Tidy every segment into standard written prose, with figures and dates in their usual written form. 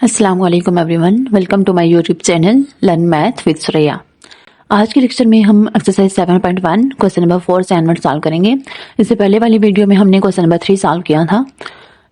अस्सलाम वालेकुम everyone, welcome to my YouTube channel learn math with Suraiya. आज के लेक्चर में हम exercise 7.1 question number 4 assignment solve करेंगे। इससे पहले वाली वीडियो में हमने क्वेश्चन नंबर 3 सॉल्व किया था।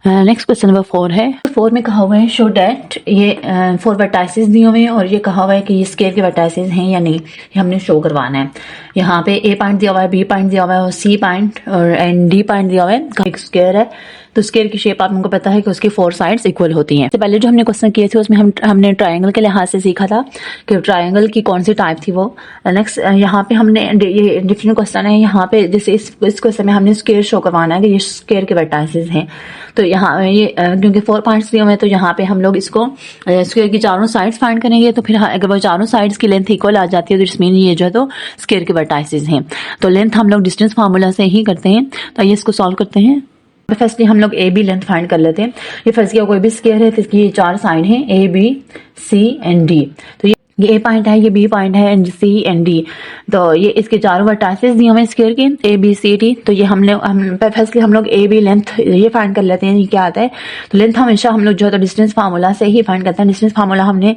नेक्स्ट क्वेश्चन नंबर 4 है। 4 में कहा हुआ है शो डैट ये 4 वर्टाइसेस दिए हुए हैं और ये कहा हुआ है कि ये स्केयर के वर्टाइसेस हैं या नहीं, ये हमने शो करवाना है। यहाँ पे ए पॉइंट दिया हुआ है, बी पॉइंट दिया हुआ है और सी पॉइंट और एंड डी पॉइंट दिया हुआ है। एक स्केयर है तो स्केयर की शेप आप लोगों को पता है कि उसकी 4 साइड्स इक्वल होती हैं। इससे पहले जो हमने क्वेश्चन किए थे उसमें हमने ट्रायंगल के लिहाज से सीखा था कि ट्रायंगल की कौन सी टाइप थी वो। नेक्स्ट यहाँ पे हमने ये डिफरेंट क्वेश्चन है। यहाँ पे जैसे इस क्वेश्चन में हमने स्केयर शो करवाना है कि ये स्केयर के वर्टाइसेस हैं। तो यहाँ ये क्योंकि 4 पॉइंट्स दिए हुए हैं तो यहाँ पे हम लोग इसको स्केयर की चारों साइड्स फाइंड करेंगे। तो फिर अगर वो चारों साइड्स की लेंथ इक्वल आ जाती है तो इट्स मीन ये जो है तो स्केयर के वर्टाइसेस हैं। तो लेंथ हम लोग डिस्टेंस फार्मूला से ही करते हैं। तो आइए इसको सॉल्व करते हैं। फर्स्टली हम लोग ए बी लेंथ फाइंड कर लेते हैं। ये फर्स्ट किया कोई भी स्केयर है तो इसकी ये 4 साइड हैं, A B C and D. तो ये ए पॉइंट है, ये बी पॉइंट है एंड सी एंड डी। तो ये इसके चारों वर्टाइसेस दिए हुए स्केयर के ए बी सी डी। तो ये हम फर्स्टली हम लोग ए बी लेंथ ये फाइंड कर लेते हैं। ये क्या आता है तो लेंथ हमेशा हम लोग जो है तो डिस्टेंस फार्मूला से ही फाइंड करते हैं। डिस्टेंस फार्मूला हमने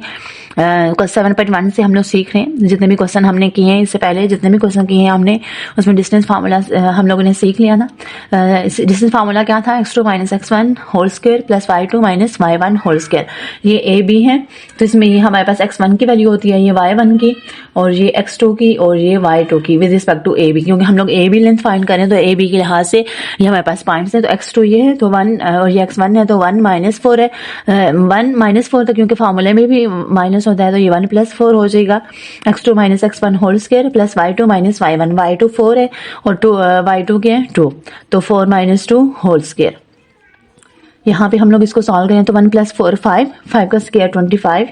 7.1 से हम लोग सीख रहे हैं। जितने भी क्वेश्चन हमने किए हैं इससे पहले जितने भी क्वेश्चन किए हैं हमने उसमें डिस्टेंस फार्मूला हम लोगों ने सीख लिया ना। डिस्टेंस फार्मूला क्या था, x2 minus x1 whole square plus y2 minus y1 whole square. ये ए बी है तो इसमें ये हमारे पास x1 की वैल्यू होती है, ये y1 की और ये x2 की और ये y2 की with respect to A B. क्योंकि हम लोग ए बी लेंथ फाइंड करें तो ए बी के लिहाज से ये हमारे पास पॉइंट्स है। तो x2 ये है तो 1 और ये x1 है तो 1 माइनस 4 है। 1 माइनस 4 तो क्योंकि फार्मूले में भी माइनस होता है तो ये 1 प्लस 4 हो जाएगा। x2 minus x1 whole square plus y2 minus y1। y2 4 है और y2 क्या है 2, तो 4 माइनस 2 होल स्क्वायर। यहाँ पे हम लोग इसको सॉल्व करें तो 1 प्लस 4 5, 5 का स्क्वायर 25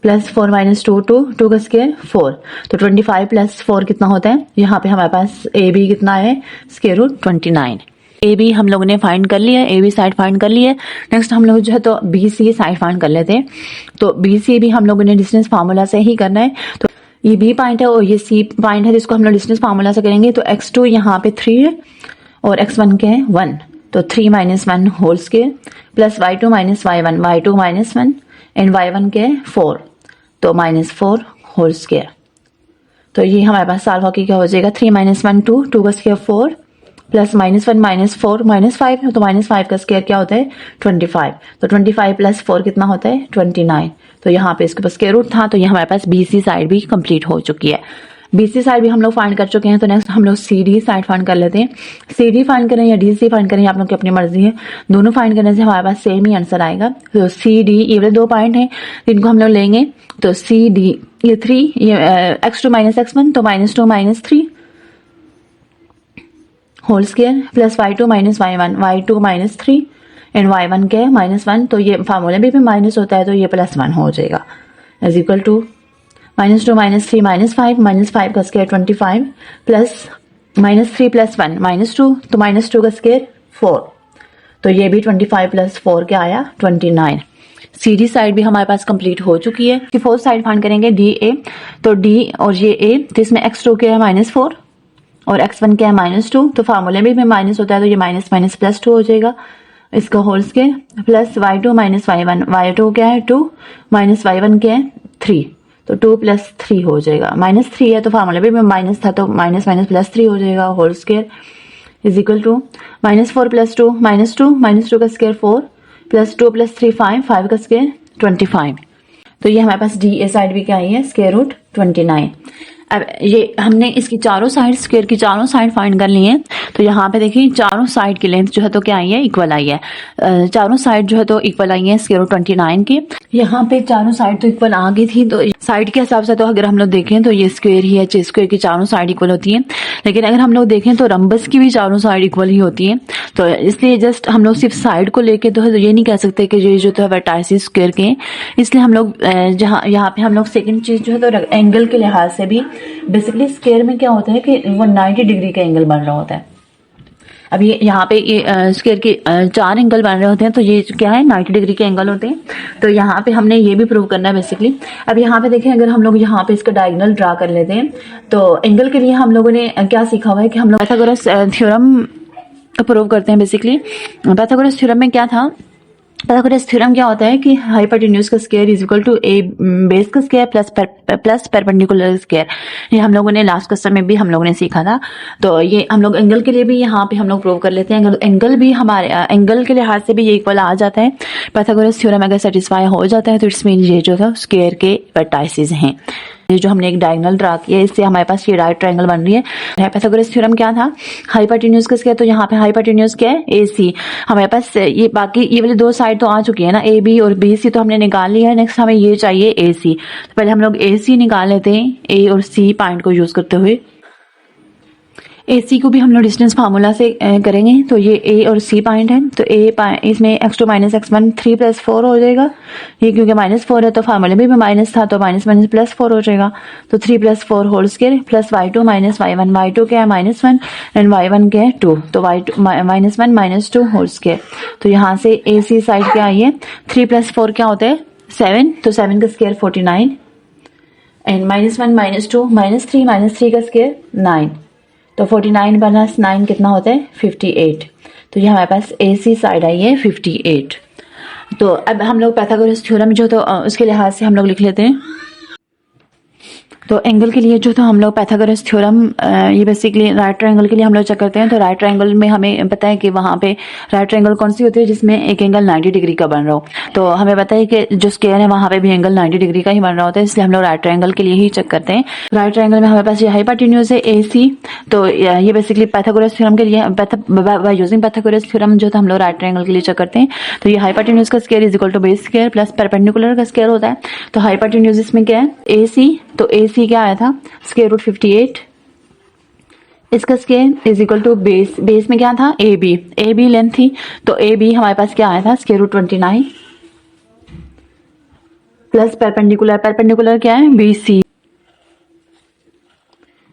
प्लस 4 माइनस 2 2, 2 का स्क्वायर 4। तो 25 प्लस 4 कितना होता है, यहाँ पे हमारे पास ए बी कितना है स्क्वायर रूट 29। ए बी हम लोगों ने फाइंड कर लिया, ए बी साइड फाइंड कर लिया। नेक्स्ट हम लोग जो है तो बी सी साइड फाइंड कर लेते हैं। तो बी सी भी हम लोगों ने डिस्टेंस फार्मूला से ही करना है। तो ये बी पॉइंट है और ये सी पॉइंट है जिसको हम लोग डिस्टेंस फार्मूला से करेंगे। तो x2 यहाँ पे 3 है और x1 क्या है 1, तो 3 minus 1 whole square plus y2 minus y1, y2 minus 1 and y1 क्या है 4, तो माइनस 4 होल स्क्वायर। तो ये हमारे पास सॉल्व होकर क्या हो जाएगा 3 माइनस 1 2, 2 का square 4 plus minus 1 minus 4 minus 5, तो माइनस 5 का स्क्वायर क्या होता है 25। तो 25 प्लस 4 कितना होता है 29। तो यहाँ पे इसके पास स्क्वायर रूट था। तो ये हमारे पास बीसी साइड भी कंप्लीट हो चुकी है। बीसी साइड भी हम लोग फाइंड कर चुके हैं। तो नेक्स्ट हम लोग सी डी साइड फाइंड कर लेते हैं। सी डी फाइंड करें या डी सी फाइंड करें आप लोग की अपनी मर्जी है। दोनों फाइंड करने से हमारे पास सेम ही आंसर आएगा। तो सी डी ये वाले 2 पॉइंट हैं जिनको हम लोग लेंगे। तो सी डी ये 3, ये x2 माइनस x1 तो minus 2 minus 3 whole square plus y2 minus y1, y2 minus 3 and y1 क्या है माइनस 1। तो ये फार्मूले में भी माइनस होता है तो ये प्लस 1 हो जाएगा is equal to minus 2 minus 3 minus 5, minus 5 का square 25 plus minus 3 plus 1 minus 2, तो माइनस 2 का स्क्वायर 4। तो ये भी 25 प्लस 4 क्या आया 29। सी डी साइड भी हमारे पास कंप्लीट हो चुकी है। कि 4 साइड फाइंड करेंगे डी ए। तो डी और ये ए तो इसमें x2 क्या है माइनस 4 और x1 क्या है माइनस 2। तो फार्मूले में भी माइनस होता है तो ये माइनस माइनस प्लस 2 हो जाएगा इसका whole square plus y2 minus y1, y2 क्या है 2 माइनस y1 क्या है 3, तो 2 प्लस 3 हो जाएगा। माइनस 3 है तो फार्मूले में माइनस था तो माइनस माइनस प्लस 3 हो जाएगा whole square is equal to minus 4 plus 2 minus 2, minus 2 का स्क्वायर 4 प्लस 2 प्लस 3 5, 5 का स्क्वायर 25। तो ये हमारे पास डी ए साइड भी क्या आई है स्क्वायर रूट 29। अब ये हमने इसकी चारों साइड स्क्वायर की चारों साइड फाइंड कर ली है। तो यहाँ पे देखिए चारों साइड की लेंथ जो है तो क्या आई है इक्वल आई है। चारों साइड जो है तो इक्वल आई है स्क्वायर रूट 29 की। यहाँ पे चारों साइड तो इक्वल आ गई थी। तो साइड के हिसाब से तो अगर हम लोग देखें तो ये स्क्वायर ही है, स्क्वायर की चारों साइड इक्वल होती है। लेकिन अगर हम लोग देखें तो रंबस की भी चारों साइड इक्वल ही होती है। तो इसलिए जस्ट हम लोग सिर्फ साइड को लेके तो ये नहीं कह सकते कि ये जो तो वर्टाइसेस स्क्वायर के, इसलिए हम लोग जहाँ यहाँ पे हम लोग सेकंड चीज जो है तो एंगल के लिहाज से भी बेसिकली स्क्वायर में क्या होता है कि वो 90 डिग्री का एंगल बन रहा होता है। अब ये यहाँ पे ये स्क्वायर के 4 एंगल बन रहे होते हैं तो ये क्या है 90 डिग्री के एंगल होते हैं। तो यहाँ पे हमने ये भी प्रूव करना है बेसिकली। अब यहाँ पे देखें अगर हम लोग यहाँ पे इसका डायगोनल ड्रा कर लेते हैं तो एंगल के लिए हम लोगों ने क्या सीखा हुआ है कि हम लोग पाइथागोरस थ्योरम प्रूव करते हैं। बेसिकली पाइथागोरस थ्योरम में क्या था पाइथागोरस थ्योरम क्या होता है कि हाइपोटेन्यूज का square is equal to A base का स्क्वायर प्लस परपेंडिकुलर स्क्वायर। ये हम लोगों ने लास्ट क्वेश्चन में भी हम लोगों ने सीखा था। तो ये हम लोग एंगल के लिए भी यहाँ पे हम लोग प्रूव कर लेते हैं। एंगल भी हमारे एंगल के लिहाज से भी ये इक्वल आ जाता है। पाइथागोरस थ्योरम अगर सेटिस्फाई हो जाता है तो इट्स मीन ये जो था स्क्वायर के वर्टाइसेस हैं। ये जो हमने एक डायगोनल ड्रा किया इससे हमारे पास ये राइट ट्रायंगल बन रही है। पाइथागोरस थ्योरम क्या था, हाइपोटेन्यूज का स्क्वायर, तो यहाँ पे हाइपोटेन्यूज क्या है AC। हमारे पास ये बाकी ये वाली दो साइड तो आ चुकी है ना, AB और BC तो हमने निकाल लिया है। नेक्स्ट हमें ये चाहिए AC। तो पहले हम लोग AC निकाल लेते हैं A और C पॉइंट को यूज करते हुए। AC को भी हम लोग डिस्टेंस फार्मूला से करेंगे। तो ये A और C पॉइंट है, तो इसमें x2 माइनस x1 3 प्लस 4 हो जाएगा। ये क्योंकि -4 है तो फार्मूले में भी माइनस था, तो माइनस माइनस प्लस 4 हो जाएगा। तो 3 plus 4 whole square plus y2 minus y1। y2 क्या है -1 एंड y1 क्या है 2, तो y2 -1 -2 होल स्क्वायर। तो यहाँ से AC साइड क्या आई है, 3 प्लस 4 क्या होता है 7, तो 7 का स्क्वायर 49 एंड -1 -2 -3 -3 का स्क्वायर 9, तो 49 प्लस 9 कितना होता है 58। तो ये हमारे पास AC साइड आई है 58। तो अब हम लोग पाइथागोरस थ्योरम जो तो उसके लिहाज से हम लोग लिख लेते हैं। तो एंगल के लिए जो तो हम लोग पाइथागोरस थ्योरम ये बेसिकली राइट ट्रायंगल के लिए हम लोग चेक करते हैं। तो राइट ट्रायंगल में हमें पता है कि वहाँ पे राइट ट्रायंगल कौन सी होती है जिसमें एक एंगल 90 डिग्री का बन रहा हो। तो हमें पता है कि जो स्क्वायर है वहाँ पे भी एंगल 90 डिग्री का ही बन रहा होता है, इसलिए हम लोग राइट ट्रायंगल के लिए ही चेक करते हैं। राइट ट्रायंगल में हमारे पास ये हाइपोटेन्यूज है AC। तो ये बेसिकली पाइथागोरस थ्योरम के लिए बाय यूजिंग पाइथागोरस थ्योरम जो तो हम लोग राइट ट्रायंगल के लिए चेक करते हैं। तो ये हाइपोटेन्यूज का square is equal to base square plus perpendicular का स्क्वायर होता है। तो हाइपोटेन्यूज इसमें क्या है AC, तो AC क्या आया था स्क्वायर रूट 58। इसका square is equal to base में क्या था AB लेंथ थी, तो AB हमारे पास क्या आया था स्क्वायर रूट 29 प्लस परपेंडिकुलर क्या है BC।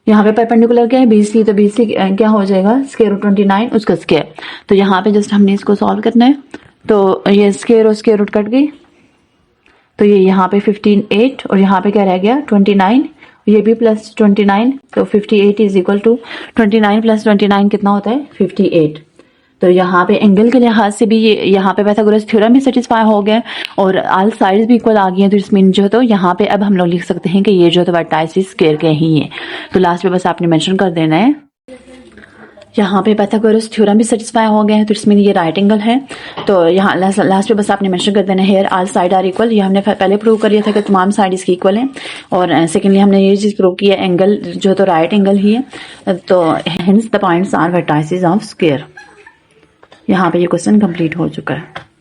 यहाँ पे परपेंडिकुलर क्या है BC, तो BC क्या हो जाएगा स्क्वायर रूट 29 उसका स्क्वायर। तो यहाँ पे जस्ट हमने इसको सॉल्व करना है। तो ये स्क्वायर और स्क्वायर रूट कट गई, तो ये यहाँ पे 15 और यहाँ पे क्या रह गया 29, ये भी प्लस 29, तो 58 इज इक्वल टू 29 प्लस 29 कितना होता है 58। तो यहाँ पे एंगल के लिहाज से भी ये यहाँ पे पाइथागोरस थ्योरम भी सेटिस्फाई हो गया और ऑल साइड्स भी इक्वल आ गई हैं। तो इसमें जो तो यहाँ पे अब हम लोग लिख सकते हैं कि ये जो तो वर्टाइसेस स्क्वायर के ही है। तो लास्ट में बस आपने मेंशन कर देना है। यहाँ पे पाइथागोरस थ्योरम भी सेटिस्फाई हो गए हैं, तो इसमें ये राइट एंगल है। तो यहाँ लास्ट में बस आपने मेंशन कर देना है ऑल साइड आर इक्वल। ये हमने पहले प्रूव कर लिया था कि तमाम साइड इसकी इक्वल है। और सेकेंडली हमने ये चीज प्रूव की है एंगल जो तो राइट एंगल ही है। तो hence the points are vertices of square. यहाँ पे ये क्वेश्चन कंप्लीट हो चुका है।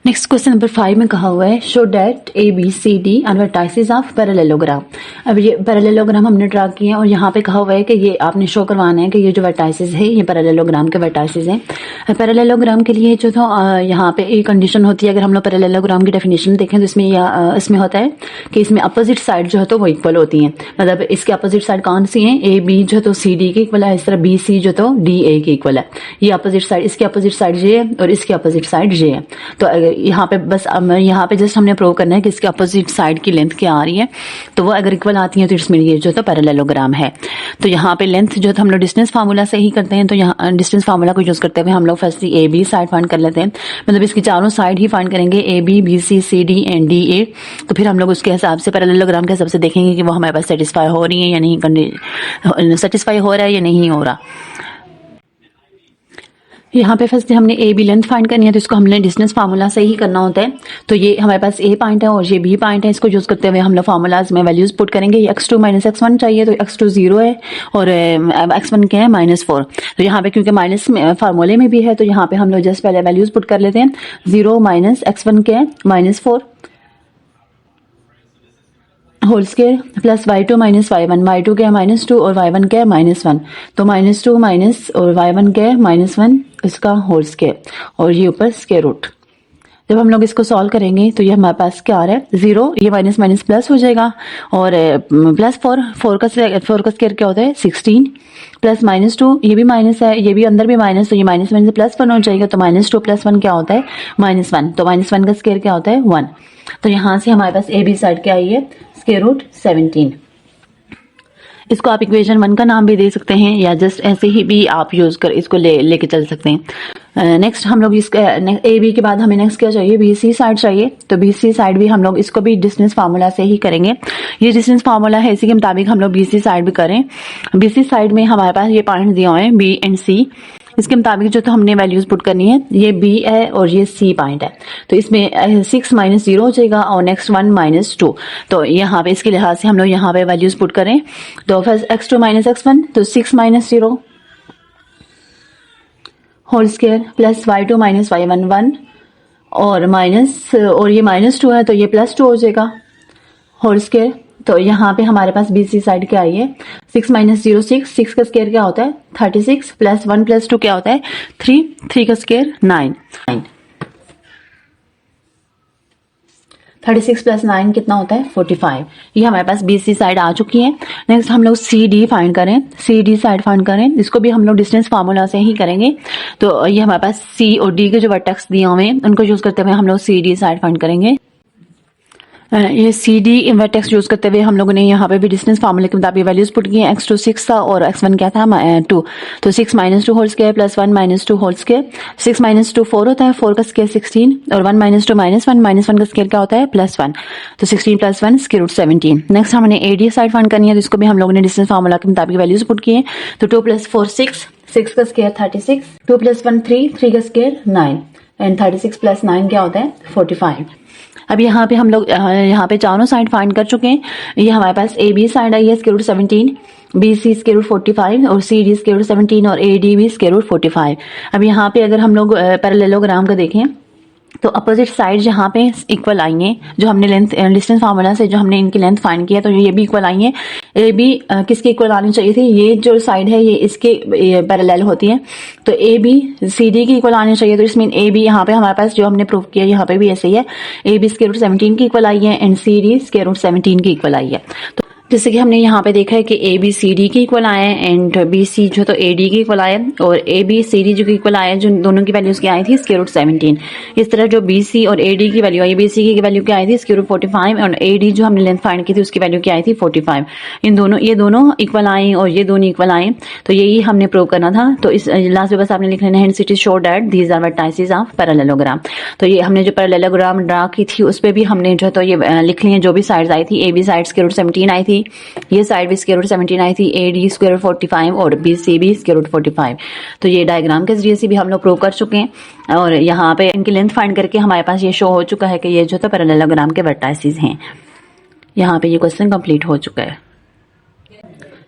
नेक्स्ट क्वेश्चन नंबर 5 में कहा हुआ है show that ABCD are vertices of parallelogram. अब ये पैरेललोग्राम हमने ड्रा किए हैं और यहाँ पे कहा हुआ है कि ये आपने शो करवाना है कि ये जो वर्टाइसेस है ये पैरेललोग्राम के वर्टाइसेस हैं। पैरेललोग्राम के लिए जो तो यहाँ पे एक कंडीशन होती है, अगर हम लोग पैरेललोग्राम की डेफिनेशन देखें तो इसमें होता है कि इसमें अपोजिट साइड जो है तो वो इक्वल होती है। मतलब इसके अपोजिट साइड कौन सी है, AB जो तो CD के इक्वल है, इस तरह BC जो तो DA के इक्वल है। ये अपोजिट साइड, इसके अपोजिट साइड ये है और इसके अपोजिट साइड ये है। तो यहाँ पे बस यहाँ पे जस्ट हमने प्रूव करना है कि इसके अपोजिट साइड की लेंथ क्या आ रही है। तो वो अगर इक्वल आती है तो इसमें ये जो तो पैरेललोग्राम है। तो यहाँ पे लेंथ जो हम लोग डिस्टेंस फार्मूला से ही करते हैं। तो यहाँ डिस्टेंस फार्मूला को यूज करते हुए हम लोग फर्स्ट AB साइड फाइंड कर लेते हैं। मतलब इसकी चारों साइड ही फाइंड करेंगे AB BC CD and DA। तो फिर हम लोग उसके हिसाब से पैरेललोग्राम के हिसाब से देखेंगे कि वो हमारे पास सेटिस्फाई हो रही है या नहीं, सेटिस्फाई हो रहा है या नहीं हो रहा। यहाँ पे फर्स्ट हमने AB लेंथ फाइंड करनी है, तो इसको हमने डिस्टेंस फार्मूला से ही करना होता है। तो ये हमारे पास A पॉइंट है और ये B पॉइंट है। इसको यूज करते हुए हम लोग फार्मूलाज में वैल्यूज पुट करेंगे। x2 माइनस x1 चाहिए, तो x2 0 है और x1 क्या है -4। तो यहाँ पे क्योंकि माइनस फार्मूले में भी है तो यहाँ पे हम लोग जस्ट पहले वैल्यूज पुट कर लेते हैं। 0 माइनस x1 क्या है -4 whole square plus y2 minus y1। y2 क्या है -2 और y1 क्या है -1। तो -2 माइनस और y1 क्या है -1 इसका होल स्क्वायर और ये ऊपर स्क्वायर रूट। जब हम लोग इसको सॉल्व करेंगे तो ये हमारे पास क्या आ रहा है 0, ये माइनस माइनस प्लस हो जाएगा और प्लस 4 का स्क्वायर क्या होता है 16 प्लस -2 ये भी माइनस है, ये भी अंदर भी माइनस, तो ये माइनस माइनस प्लस 1 हो जाएगा। तो -2 + 1 क्या होता है -1। तो -1 का स्क्वायर क्या होता है 1। तो यहाँ से हमारे पास AB साइड क्या आई है स्क्वायर रूट 17। इसको आप इक्वेशन 1 का नाम भी दे सकते हैं या जस्ट ऐसे ही भी आप यूज कर इसको लेके चल सकते हैं। नेक्स्ट हम लोग इसका ए बी के बाद हमें नेक्स्ट क्या चाहिए, बी सी साइड चाहिए। तो बी सी साइड भी हम लोग इसको भी डिस्टेंस फार्मूला से ही करेंगे। ये डिस्टेंस फार्मूला है, इसी के मुताबिक हम लोग बी सी साइड भी करें। बी सी साइड में हमारे पास ये पॉइंट दिए हुए हैं बी एंड सी, इसके मुताबिक जो तो हमने वैल्यूज पुट करनी है। ये बी है और ये सी पॉइंट है, तो इसमें 6 माइनस 0 हो जाएगा और नेक्स्ट 1 माइनस 2। तो यहाँ पे इसके लिहाज से हम लोग यहाँ पे वैल्यूज पुट करें। तो फर्स्ट x2 माइनस x1, तो 6 minus 0 whole square plus y2 minus y1 1 और माइनस, और ये -2 है तो ये +2 हो जाएगा होल स्क्वायर। तो यहाँ पे हमारे पास बी सी साइड क्या आई है, 6 माइनस 0 6 का स्क्वायर क्या होता है 36 प्लस 1 प्लस 2 क्या होता है 3 का स्क्वायर 9। 36 प्लस 9 कितना होता है 45। ये हमारे पास बी सी साइड आ चुकी है। नेक्स्ट हम लोग सी डी फाइंड करें, सी डी साइड फाइंड करें। इसको भी हम लोग डिस्टेंस फार्मूला से ही करेंगे। तो ये हमारे पास सी और डी के जो वर्टेक्स दिए हुए हैं उनको यूज करते हुए हम लोग सी डी साइड फाइंड करेंगे। ये सी डी वर्टेक्स यूज करते हुए हम लोगों ने यहाँ पे भी डिस्टेंस फार्मूले के मुताबिक वैल्यूज पुट की हैं। x2 6 था और x1 क्या था 2। तो 6 minus 2 whole square plus 1 minus 2 whole square. 6 minus 2 4 होता है, 4 का स्क्वायर 16 और 1 माइनस 2 माइनस 1 का स्क्वायर क्या होता है +1। तो 16 प्लस 1 स्क्वायर रूट 17। नेक्स्ट हमने एडी साइड फाइंड करनी है, तो इसको भी हम लोगों ने डिस्टेंस फार्मूला के मुताबिक वैल्यूज पुट किए। तो 2 प्लस 4 6 का स्क्वायर 36, 2 प्लस 1 3 का स्क्वायर 9 एंड 36 प्लस 9 क्या होता है 45। अब यहाँ पे हम लोग यहाँ पे चारों साइड फाइंड कर चुके हैं। ये हमारे पास ए बी साइड आई है square root 17, B C square root 45 और सी डी स्क्वायर रूट 17 और ए डी भी स्क्वायर रूट 45। अब यहाँ पे अगर हम लोग पैरेललोग्राम का देखें तो अपोजिट साइड जहाँ पे इक्वल आई है, जो हमने लेंथ डिस्टेंस फार्मूला से जो हमने इनकी लेंथ फाइंड किया, तो ये भी इक्वल आई है। ए बी किसके इक्वल आनी चाहिए थी, ये जो साइड है ये इसके पैरेलल होती है। तो ए बी सी डी की इक्वल आनी चाहिए। तो इसमें ए बी यहाँ पे हमारे पास जो हमने प्रूव किया यहाँ पे भी ऐसे ही है। ए बी स्क्वायर रूट 17 की इक्वल आई है and C D square root 17 की इक्वल आई है। तो जैसे कि हमने यहाँ पे देखा है कि ए बी सी डी की इक्वल आए एंड बी सी जो तो ए डी की इक्वल आए और ए बी सी डी जो की इक्वल आए, जो दोनों की वैल्यूज क्या आई थी स्क्वायर रूट 17। इस तरह जो बी सी और ए डी की वैल्यू आई, बी सी की वैल्यू क्या आई थी स्क्वायर रूट 45 और ए डी जो हमने लेंथ फाइंड की थी उसकी वैल्यू क्या आई थी 45। ये दोनों इक्वल आए और ये दोनों इक्वल आए, तो यही हमने प्रूव करना था। तो इस लास्ट में बस आपने लिख लेना है, it is show that these are vertices of parallelogram. तो ये हमने जो पैरेललोग्राम ड्रा की थी उस पर भी हमने जो तो ये लिख ली है जो भी साइड्स आई थी। A B side square root 17 आई थी, ये साइड भी स्क्वायर रूट 17 आई थी, ए डी स्क्वायर रूट 45 और बी सी भी स्क्वायर रूट 45। तो ये डायग्राम के जरिए से भी हम लोग प्रूव कर चुके हैं और यहाँ पे इनकी लेंथ फाइंड करके हमारे पास ये शो हो चुका है कि ये जो तो पैरेललोग्राम के वर्टाइसेस हैं। यहाँ पे ये क्वेश्चन कंप्लीट हो चुका है।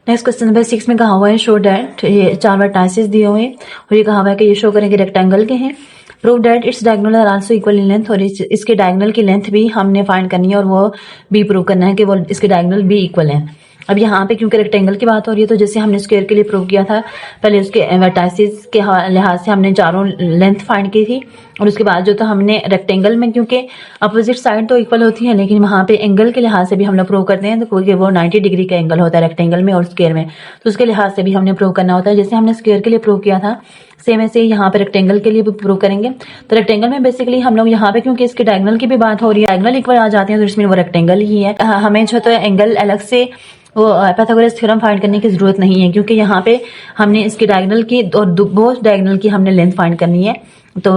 नेक्स्ट क्वेश्चन नंबर 6 में कहा हुआ है शो दैट, ये 4 वर्टाइसेस दिए हुए हैं और ये कहा हुआ है कि ये शो करेंगे रेक्टेंगल के हैं। Prove that its diagonal are also equal in length, और इसके डायगोनल की लेंथ भी हमने फाइंड करनी है और वो भी प्रूव करना है कि वो इसके डायगोनल भी इक्वल है। अब यहाँ पे क्योंकि रेक्टेंगल की बात हो रही है तो जैसे हमने स्क्वायर के लिए प्रूव किया था, पहले उसके वर्टाइसेस के लिहाज से हमने चारों लेंथ फाइंड की थी और उसके बाद जो तो हमने रेक्टेंगल में, क्योंकि अपोजिट साइड तो इक्वल होती है लेकिन वहाँ पे एंगल के लिहाज से भी हम लोग प्रूव करते हैं, तो क्योंकि वो 90 डिग्री का एंगल होता है रेक्टेंगल में और स्क्वायर में, तो उसके लिहाज से भी हमने प्रूव करना होता है। जैसे हमने स्क्वायर के लिए प्रूव किया था सेम ऐसे यहाँ पे रेक्टेंगल के लिए भी प्रूव करेंगे। तो रेक्टेंगल में बेसिकली हम लोग यहाँ पे क्योंकि इसके डायगोनल की भी बात हो रही है, डायगोनल इक्वल आ जाते हैं तो इसमें वो रेक्टेंगल ही है। हमें जो तो एंगल अलग से वो पाइथागोरस थ्योरम फाइंड करने की जरूरत नहीं है, क्योंकि यहाँ पे हमने इसके डायगोनल की और बोथ डायगोनल की हमने लेंथ फाइंड करनी है। तो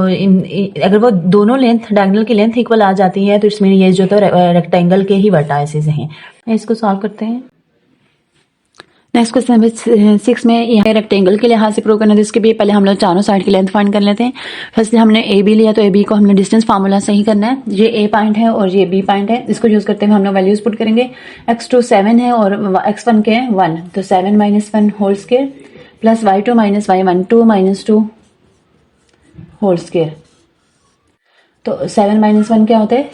अगर वो दोनों लेंथ डायगोनल की लेंथ इक्वल आ जाती है तो इसमें ये जो तो रेक्टेंगल के ही वर्टाइसेस हैं। इसको सॉल्व करते हैं। नेक्स्ट क्वेश्चन नंबर 6 में यहाँ रेक्टेंगल के लिहाज से प्रूव करना है, तो इसके भी पहले हम लोग चारों साइड की लेंथ फाइंड कर लेते हैं। फर्स्टली हमने ए बी लिया तो ए बी को हमने डिस्टेंस फार्मूला से ही करना है। ये ए पॉइंट है और ये बी पॉइंट है, इसको यूज करते हुए हम लोग वैल्यूज पुट करेंगे। x2 7 है और x1 के 1, तो 7 minus 1 whole square plus y2 minus y1 2 minus 2 whole square. तो 7 माइनस 1 क्या होता है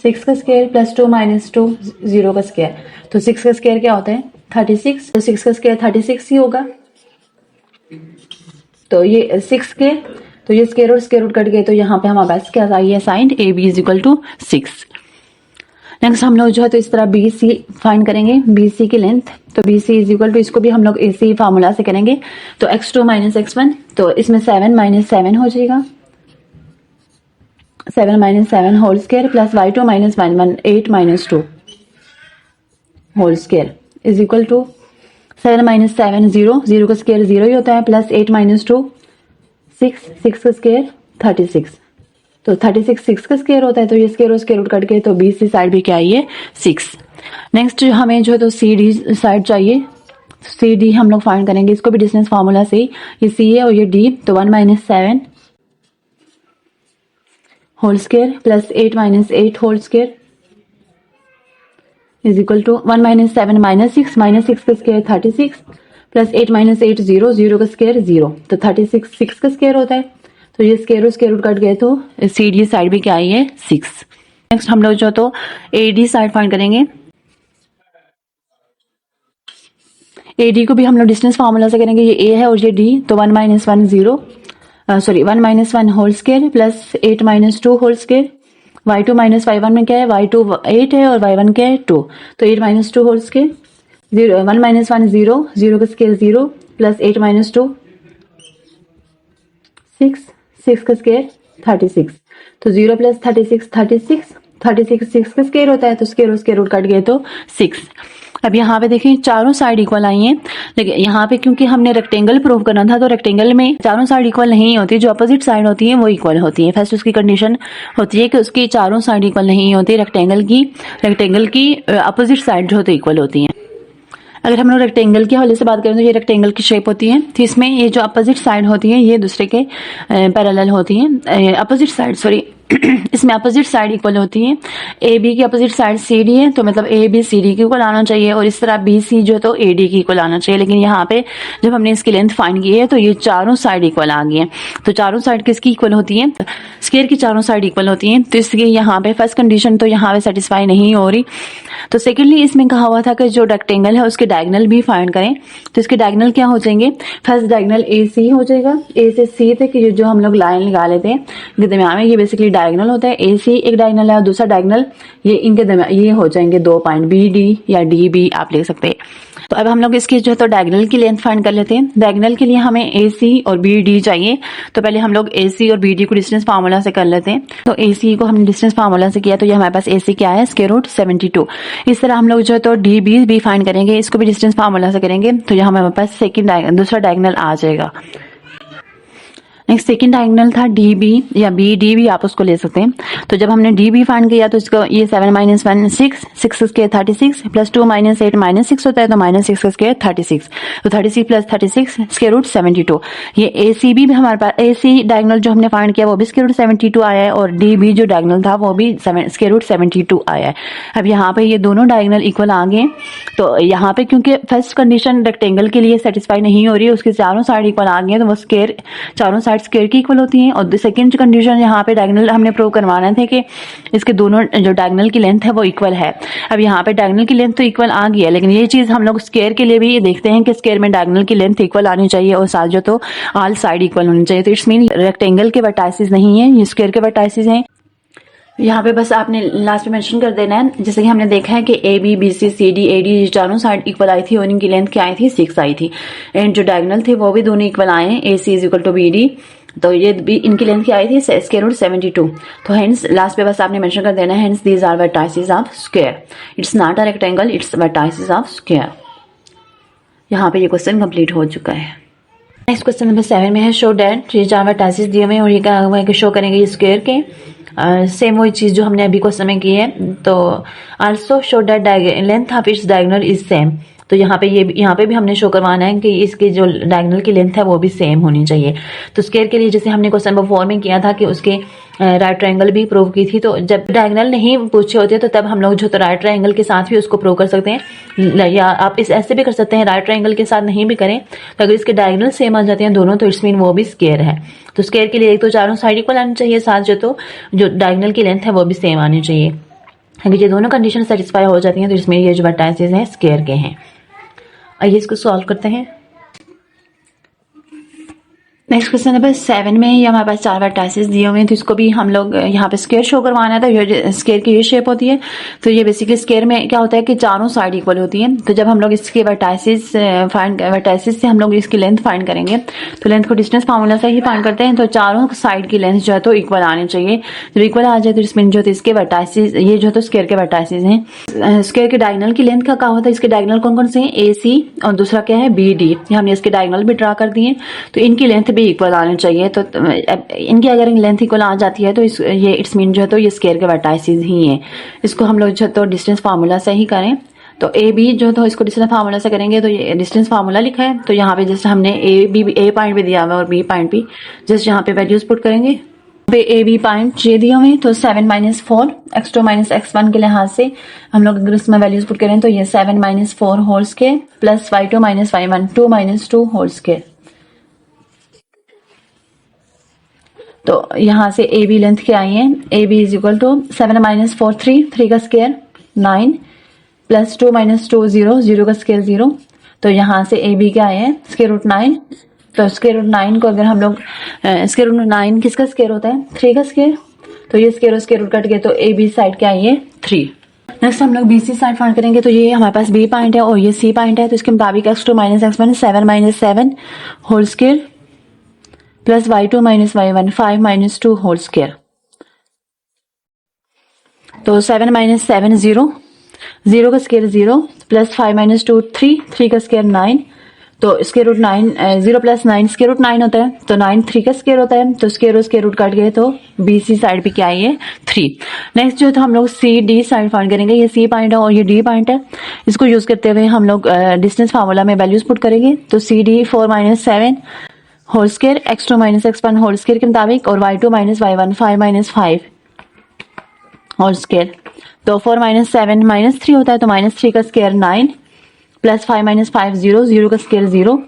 6 का स्क्वायर प्लस 2 माइनस 2 0 का स्क्वायर। तो 6 का स्क्वायर क्या होता है 36, तो 6 का स्क्वायर 36 ही होगा। तो ये 6 के, तो ये स्क्वायर रूट कट गए, तो यहाँ पे हमारे पास क्या आई है साइन A B is equal to 6। Next हम लोग जो है तो इस तरह बी सी फाइंड करेंगे, बी सी की लेंथ। तो B C is equal to, इसको भी हम लोग इसी फार्मूला से करेंगे। तो x2 माइनस x1, तो इसमें 7 माइनस 7 हो जाएगा, 7 minus 7 whole square plus y2 minus 1 8 minus 2 whole square. Is equal to 7 minus 7 0, 0 का स्क्वायर 0 ही होता है, प्लस 8 माइनस 2 6, 6 का स्क्वायर 36, तो 36 6 का स्क्वायर होता है, तो ये स्क्वायर और स्क्वायर रूट कट के तो बीच की साइड भी क्या आई है 6। नेक्स्ट हमें जो है तो सी डी साइड चाहिए, सी डी हम लोग फाइंड करेंगे, इसको भी डिस्टेंस फार्मूला से, ये सी है और ये डी, तो 1 minus 7 whole square plus 8 minus 8 whole square is equal to 1 minus 7 minus 6 का स्क्वायर 36 प्लस 8 माइनस 8 0, 0 का स्क्वायर 0, तो 36 6 का स्क्वायर होता है, तो ये स्क्वायर और स्क्वायर रूट कट गए तो सी डी साइड भी क्या आई है 6। नेक्स्ट हम लोग जो तो ए डी साइड फाइंड करेंगे, ए डी को भी हम लोग डिस्टेंस फार्मूला से करेंगे, ये ए है और ये डी, तो 1 minus 1 0, sorry 1 minus 1 whole square plus 8 minus 2 whole square, y2 minus y1 में क्या है, y2 8 है और y1 क्या है 2, तो 8 माइनस 2 होल स्क्वायर 0, 1 माइनस 1 0, 0 का स्क्वायर 0 प्लस 8 माइनस 2 6, 6 का स्क्वायर 36, तो 0 प्लस 36 36 6 का स्क्वायर होता है, तो स्क्वायर और स्क्वायर रूट कट गए तो 6। अब यहाँ पे देखिए चारों साइड इक्वल आई हैं, लेकिन यहाँ पे क्योंकि हमने रेक्टेंगल प्रूव करना था, तो रेक्टेंगल में चारों साइड इक्वल नहीं होती, जो अपोजिट साइड होती है वो इक्वल होती है। फर्स्ट उसकी कंडीशन होती है कि उसकी चारों साइड इक्वल नहीं होती, रेक्टेंगल की अपोजिट साइड जो होती है इक्वल होती है। अगर हम लोग रेक्टेंगल के हवाले से बात करें तो ये रेक्टेंगल की शेप होती है, तो इसमें ये जो अपोजिट साइड होती है ये दूसरे के पैरेलल होती है, अपोजिट साइड सॉरी इसमें अपोजिट साइड इक्वल होती है। ए बी की अपोजिट साइड सी डी है, तो मतलब ए बी सी डी की इक्वल आना चाहिए, और इस तरह बी सी जो तो ए डी की इक्वल आना चाहिए। लेकिन यहाँ पे जब हमने इसकी लेंथ फाइंड की है तो ये चारों साइड इक्वल आ गई है, तो चारों साइड किसकी इक्वल होती है, स्क्वायर की चारों साइड इक्वल होती है, तो इसलिए यहाँ पे फर्स्ट कंडीशन तो यहाँ पे सेटिस्फाई नहीं हो रही। तो सेकेंडली इसमें कहा हुआ था कि जो रेक्टेंगल है उसके डायगोनल भी फाइंड करें, तो इसके डायगोनल क्या हो जाएंगे, फर्स्ट डायगोनल ए सी हो जाएगा, ए से सी तक ये जो हम लोग लाइन लगा लेते हैं दरमियान में, ये बेसिकली डायगोनल होता है, ए सी एक डायगोनल है और दूसरा डायगोनल ये इनके दरमियान ये हो जाएंगे 2 पॉइंट बी डी या डी बी आप लिख सकते हैं। तो अब हम लोग इसकी जो है तो डायगोनल की लेंथ फाइंड कर लेते हैं। डायगोनल के लिए हमें ए सी और बी डी चाहिए, तो पहले हम लोग ए सी और बी डी को डिस्टेंस फार्मूला से कर लेते हैं। तो ए सी को हमने डिस्टेंस फार्मूला से किया, तो ये हमारे पास ए सी क्या है स्क्वायर रूट 72। इस तरह हम लोग जो है तो डी बी भी फाइंड करेंगे, इसको भी डिस्टेंस फार्मूला से करेंगे, तो यहाँ हमारे पास दूसरा डायगोनल आ जाएगा। नेक्स्ट सेकंड डायगोनल था डी बी या बी डी भी आप उसको ले सकते हैं। तो जब हमने डी बी फाइंड किया तो इसको ये 7 माइनस 1 6, 6 का स्क्वायर 36 प्लस 2 माइनस 8 माइनस 6 होता है, तो माइनस 6 का स्क्वायर 36, तो 36 प्लस 36 स्क्वायर रूट 72। ये ए सी बी भी हमारे पास ए सी डायगोनल जो हमने फाइंड किया वो भी स्क्वायर रूट 72 आया है, और डी बी जो डायगोनल था वो भी स्क्वायर रूट 72 आया है। अब यहाँ पे ये दोनों डायगोनल इक्वल आ गए, तो यहाँ पे क्योंकि फर्स्ट कंडीशन रेक्टेंगल के लिए सेटिस्फाई नहीं हो रही है, उसके चारों साइड इक्वल आ गए, तो वो स्क्वायर चारों साइड स्क्वायर की इक्वल होती हैं। और सेकंड कंडीशन यहाँ पे डायगोनल हमने प्रूव करवाना थे कि इसके दोनों जो डायगोनल की लेंथ है वो इक्वल है। अब यहाँ पे डायगोनल की लेंथ तो इक्वल आ गई है, लेकिन ये चीज हम लोग स्क्वायर के लिए भी ये देखते हैं कि स्क्वायर में डायगोनल की लेंथ इक्वल आनी चाहिए और साथ जो तो ऑल साइड इक्वल होनी चाहिए। तो इट्स मीन रेक्टेंगल के वर्टाइसिस नहीं है, ये स्क्वायर के वर्टाइसिस हैं। यहाँ पे बस आपने लास्ट में मेंशन कर देना है, जैसे कि हमने देखा है कि A B B C C D A D चारों साइड इक्वल आई थी और इनकी लेंथ क्या आई थी 6 आई थी, एंड जो डायगोनल थे वो भी दोनों इक्वल आए हैं, A C is equal to B D, तो ये भी इनकी लेंथ क्या आई थी स्क्वायर रूट 72। तो हेंस लास्ट पे बस आपने मेंशन कर देना है, hence these are vertices of square, it's not a rectangle, it's vertices of square. यहाँ पे ये क्वेश्चन कंप्लीट हो चुका है। नेक्स्ट क्वेश्चन नंबर 7 में है शो दैट, ये 4 वर्टाइसिस दिए हुए हैं और ये कहा हुआ है कि शो करेंगे ये स्क्वायर के, सेम वही चीज जो हमने अभी क्वेश्चन में की है। तो also show that length of its diagonal is same, तो यहाँ पे भी हमने शो करवाना है कि इसकी जो डायगोनल की लेंथ है वो भी सेम होनी चाहिए। तो स्क्वायर के लिए जैसे हमने क्वेश्चन नंबर 4 में किया था कि उसके राइट ट्रायंगल भी प्रूव की थी, तो जब डायगोनल नहीं पूछे होते तो तब हम लोग जो तो राइट ट्रायंगल के साथ भी उसको प्रूव कर सकते हैं, या आप इस ऐसे भी कर सकते हैं राइट ट्रायंगल के साथ नहीं भी करें, तो अगर इसके डायगोनल सेम आ जाते हैं दोनों तो इट्स मीन वो भी स्क्वायर है। तो स्क्वायर के लिए एक तो चारों साइड इक्वल आनी चाहिए, साथ जो डायगोनल की लेंथ है वो भी सेम आनी चाहिए। अगर ये दोनों कंडीशन सेटिस्फाई हो जाती हैं तो इसमें ये जो वर्टाइसिस हैं स्क्वायर के हैं। आइए इसको सॉल्व करते हैं। नेक्स्ट क्वेश्चन नंबर 7 में ये हमारे पास 4 वर्टाइसेस दिए हुए हैं, तो इसको भी हम लोग यहाँ पे स्क्वायर शो करवाना है। तो ये स्क्वायर की ये शेप होती है। तो ये बेसिकली स्क्वायर में क्या होता है कि चारों साइड इक्वल होती है। तो जब हम लोग इसके वर्टाइसेस से हम लोग इसकी लेंथ फाइंड करेंगे, तो लेंथ को डिस्टेंस फार्मूला से ही फाइंड करते हैं। तो चारों साइड की लेंथ जो है तो इक्वल आनी चाहिए। जब इक्वल आ जाए तो इसमें जो इसके वर्टाइसेस, ये जो तो स्क्वायर के वर्टाइसेस हैं। स्क्वायर के डायगोनल की लेंथ का होता है, इसके डायगोनल कौन कौन से हैं, ए सी और दूसरा क्या है बी डी। हमने इसके डायगोनल भी ड्रा कर दिए, तो इनकी लेंथ भी इक्वल आनी चाहिए। तो इनकी अगर लेंथ इक्वल आ जाती है तो ये इट्स मीन जो है तो ये स्क्वायर के वर्टाइसेस ही हैं। इसको हम लोग जो तो डिस्टेंस फार्मूला से ही करें। तो ए बी जो तो इसको डिस्टेंस फार्मूला से करेंगे, तो ये डिस्टेंस फार्मूला लिखा है। तो यहाँ पे जैसे हमने ए पॉइंट भी दिया हुआ है और बी पॉइंट भी, जस्ट यहाँ पे वैल्यूज पुट करेंगे। पे ए बी पॉइंट ये दिया हुए, तो 7 - 4 x2 - x1 के लिहाज से हम लोग अगर इसमें वैल्यूज पुट करें तो ये 7 - 4 whole square plus y2 - y1 2 - 2 whole square. तो यहाँ से ए बी लेंथ क्या आई है, A B is equal to 7 - 4 3 का स्क्वायर 9 प्लस 2 - 2 0 0 का स्क्वायर 0। तो यहाँ से ए बी क्या है स्क्वायर रूट 9। तो स्क्वायर रूट 9 को अगर हम लोग स्क्वायर रूट 9 किसका स्क्वायर होता है 3 का स्क्वायर। तो ये स्क्वायर रूट कट गए, तो ए बी साइड क्या है 3। नेक्स्ट हम लोग BC साइड फाइंड करेंगे। तो ये हमारे पास B पॉइंट है और ये C पॉइंट है। तो इसके मुताबिक x2 - x1 7 - 7 whole square plus y2 - y1 5 - 2 whole square. तो 7 - 7 0 0 का स्क्वायर 0 प्लस 5 - 2 3 का स्क्वायर 9। तो square root 9 0 plus 9 square root 9 होता है। तो 9 3 का स्क्वायर होता है। तो स्क्वायर रूट काट गए, तो BC साइड पे क्या है 3। नेक्स्ट जो है तो हम लोग CD साइड फाइंड करेंगे। ये C पॉइंट है और ये D पॉइंट है। इसको यूज करते हुए हम लोग डिस्टेंस फार्मूला में वैल्यूज पुट करेंगे। तो CD 4 - 7 whole square x2 - x1 whole square के मुताबिक और y2 - y1 5 - 5 होल स्क्वायर। तो 4 - 7 -3 होता है। तो -3 का स्क्वायर 9 प्लस 5 - 5 0 0 का स्क्वायर 0।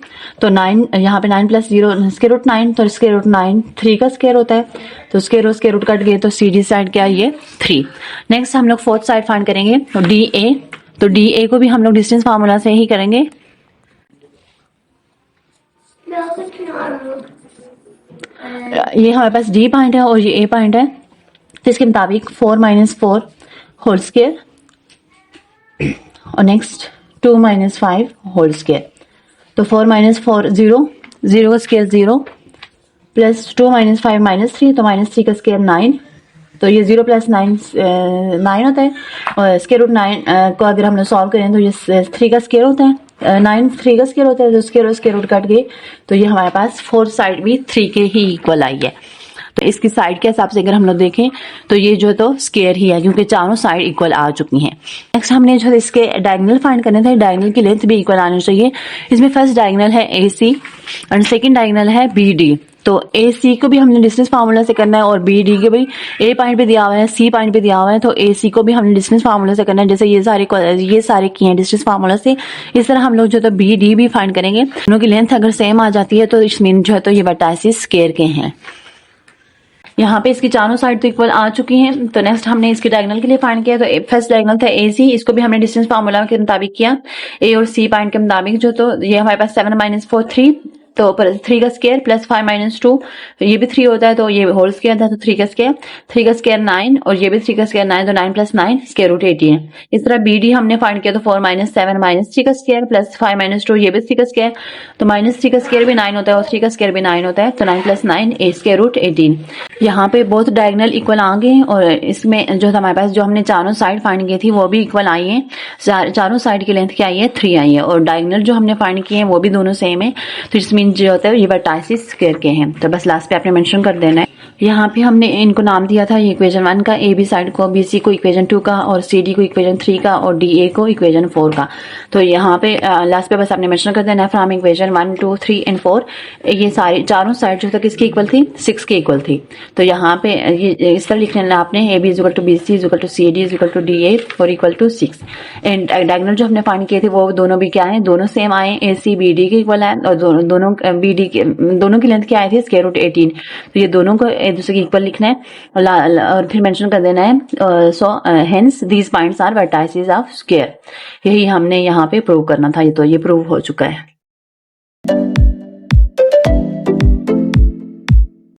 तो 9 यहाँ पे 9 प्लस 0 स्क्वायर रूट 9। तो स्क्वायर रूट 9 3 का स्क्वायर होता है। तो स्क्वायर रूट कट गए, तो CD साइड क्या है ये 3। नेक्स्ट हम लोग फोर्थ साइड फाइंड करेंगे। तो DA, तो DA को भी हम लोग डिस्टेंस फार्मूला से ही करेंगे। ये हमारे पास D पॉइंट है और ये A पॉइंट है। तो इसके मुताबिक 4 - 4 होल स्क्वायर और नेक्स्ट 2 - 5 होल स्क्वायर। तो 4 - 4 0 0 का स्क्वायर 0 प्लस 2 - 5 -3। तो -3 का स्क्वायर 9। तो ये 0 प्लस 9 9 होता है। और स्क्वायर रूट 9 को अगर हम लोग सॉल्व करें तो ये 3 का स्क्वायर होता है। 9 3 का स्क्वायर होता है। तो स्क्वायर रूट कट गए, तो ये हमारे पास फोर्थ साइड भी 3 के ही इक्वल आई है। तो इसकी साइड के हिसाब से अगर हम लोग देखें तो ये जो तो स्क्वायर ही है, क्योंकि चारों साइड इक्वल आ चुकी हैं। नेक्स्ट हमने जो इसके डायगोनल फाइंड करने थे। डायगोनल की लेंथ भी इक्वल आनी चाहिए। इसमें फर्स्ट डायगोनल है AC और सेकंड डायगोनल है BD। तो AC को भी हमने डिस्टेंस फार्मूला से करना है और BD के भी A पॉइंट पे दिया हुआ है, C पॉइंट पे दिया हुआ है। तो AC को भी हमने डिस्टेंस फार्मूला से करना है। जैसे ये सारे किए हैं डिस्टेंस फार्मूला से, इस तरह हम लोग जो तो BD भी फाइंड करेंगे। दोनों की लेंथ अगर सेम आ जाती है तो इस मीन जो है तो ये वर्टाइसेस स्क्वायर के हैं। यहाँ पे इसकी चारों साइड तो इक्वल आ चुकी हैं। तो नेक्स्ट हमने इसके डायगोनल के लिए फाइंड किया। तो फर्स्ट डायगोनल था AC, इसको भी हमने डिस्टेंस फार्मूला के मुताबिक किया। A और C पॉइंट के मुताबिक जो, तो ये हमारे पास 7 - 4 3। तो 3 का स्क्वायर प्लस 5 - 2, ये भी 3 होता है। तो ये होल स्क्वायर था, तो 3 का स्क्वायर 9 और ये भी 3 का स्क्वायर 9। तो 9 प्लस 9 स्क्वायर रूट 18। इस तरह BD हमने फाइंड किया। तो 4 - 7 -3 का स्क्वायर प्लस 5 - 2, ये भी 3 का स्क्वायर। तो -3 का स्क्वायर भी 9 होता है और 3 का स्क्वायर भी 9 होता है। तो 9 प्लस 9 स्क्वायर रूट 18। यहाँ पे बहुत डायगोनल इक्वल आ गए और इसमें जो हमारे पास जो हमने चारों साइड फाइंड की थी वो भी इक्वल आई है। चारों साइड की लेंथ क्या आई है 3 आई है और डायगोनल जो हमने फाइंड किए हैं वो भी दोनों सेम है। तो इस मीन जो होता है ये वर्टाइसेस स्क्वायर के हैं। तो बस लास्ट पे आपने मेंशन कर देना है। यहाँ पे हमने इनको नाम दिया था, ये इक्वेशन 1 का, AB साइड को, BC को इक्वेशन 2 का और CD को इक्वेशन 3 का और DA को इक्वेशन 4 का। तो यहाँ पे लास्ट पे बस आपने मेंशन कर देना है फ्रॉम इक्वेशन 1 2 3 एंड 4। ये सारी चारों साइड जो तक किसकी इक्वल थी 6 के इक्वल थी। तो यहाँ पे ये इस तरह लिख लेना आपने, AB is equal to BC is equal to CD is equal to DA और इक्वल टू 6। एंड डायगोनल जो हमने फाइंड किए थे वो दोनों भी क्या है, दोनों सेम आए, AC BD के इक्वल है और दोनों की लेंथ क्या आई थी स्क्वायर रूट 18। तो ये दोनों को एक दूसरे के इक्वल लिखना है और फिर मेंशन कर देना है। So hence these points are vertices of square. यही हमने यहाँ पे प्रूव करना था। ये तो ये प्रूव हो चुका है।